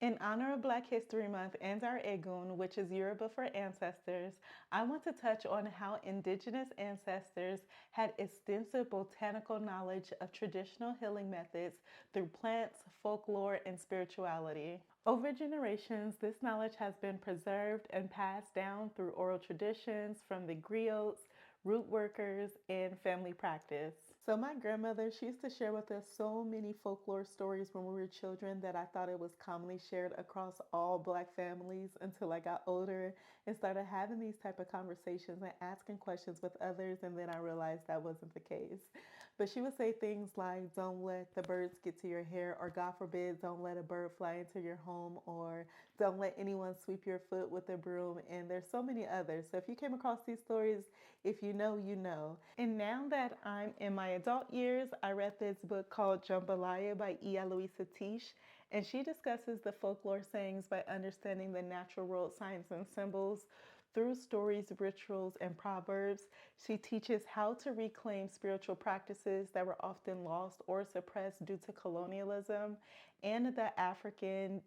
In honor of Black History Month and our Egun, which is Yoruba for ancestors, I want to touch on how indigenous ancestors had extensive botanical knowledge of traditional healing methods through plants, folklore, and spirituality. Over generations, this knowledge has been preserved and passed down through oral traditions from the griots, root workers, and family practice. So my grandmother, she used to share with us so many folklore stories when we were children that I thought it was commonly shared across all Black families until I got older and started having these type of conversations and asking questions with others, and then I realized that wasn't the case. But she would say things like, don't let the birds get to your hair, or God forbid, don't let a bird fly into your home, or don't let anyone sweep your foot with a broom, and there's so many others. So if you came across these stories, if you know, you know. And now that I'm in my adult years, I read this book called Jambalaya by Ia Louisa Tish, and she discusses the folklore sayings by understanding the natural world signs and symbols. Through stories, rituals, and proverbs, she teaches how to reclaim spiritual practices that were often lost or suppressed due to colonialism and the African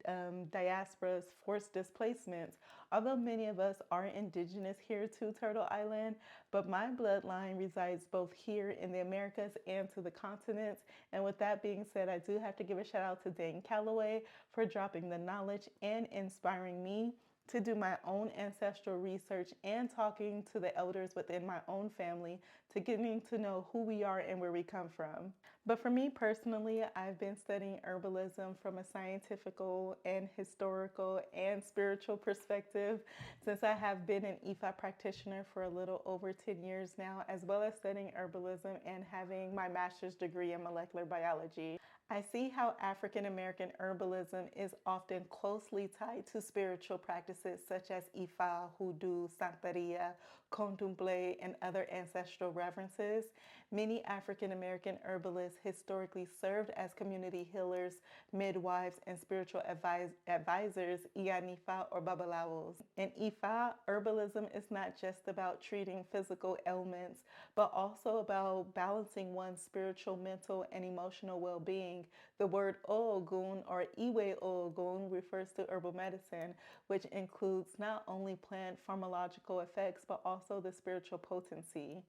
diaspora's forced displacements. Although many of us are indigenous here to Turtle Island, but my bloodline resides both here in the Americas and to the continents. And with that being said, I do have to give a shout out to Dane Calloway for dropping the knowledge and inspiring me to do my own ancestral research and talking to the elders within my own family to getting to know who we are and where we come from. But for me personally, I've been studying herbalism from a scientifical and historical and spiritual perspective since I have been an IFA practitioner for a little over 10 years now, as well as studying herbalism and having my master's degree in molecular biology. I see how African American herbalism is often closely tied to spiritual practices such as Ifa, Hoodoo, Santeria, Contemple, and other ancestral reverences. Many African American herbalists historically served as community healers, midwives, and spiritual advisors, Ianifa or Babalawos. In Ifa, herbalism is not just about treating physical ailments, but also about balancing one's spiritual, mental, and emotional well-being. The word Oogun or Iwe Oogun refers to herbal medicine, which includes not only plant pharmacological effects, but also the spiritual potency.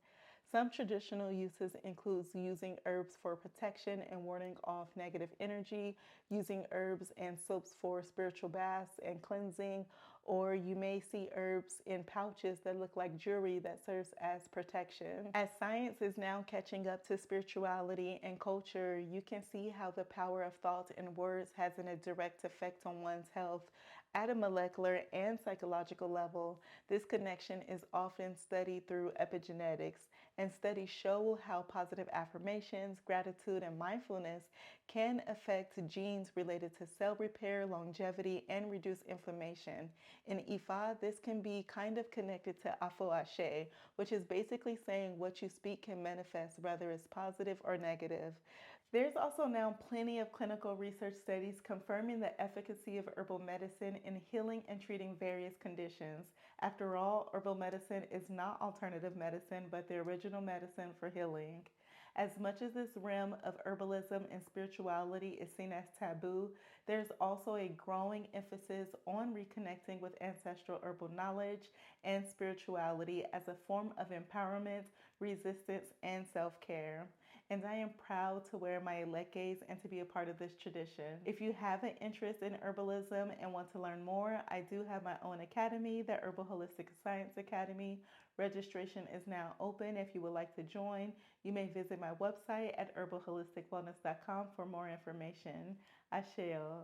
Some traditional uses include using herbs for protection and warding off negative energy, using herbs and soaps for spiritual baths and cleansing, or you may see herbs in pouches that look like jewelry that serves as protection. As science is now catching up to spirituality and culture, you can see how the power of thought and words has a direct effect on one's health at a molecular and psychological level. This connection is often studied through epigenetics, and studies show how positive affirmations, gratitude, and mindfulness can affect genes related to cell repair, longevity, and reduce inflammation. In Ifa, this can be kind of connected to Afo-Ashe, which is basically saying what you speak can manifest, whether it's positive or negative. There's also now plenty of clinical research studies confirming the efficacy of herbal medicine in healing and treating various conditions. After all, herbal medicine is not alternative medicine, but the original medicine for healing. As much as this realm of herbalism and spirituality is seen as taboo, there's also a growing emphasis on reconnecting with ancestral herbal knowledge and spirituality as a form of empowerment, resistance, and self-care. And I am proud to wear my leques and to be a part of this tradition. If you have an interest in herbalism and want to learn more, I do have my own academy, the Herbal Holistic Science Academy. Registration is now open if you would like to join. You may visit my website at herbalholisticwellness.com for more information. Asheo.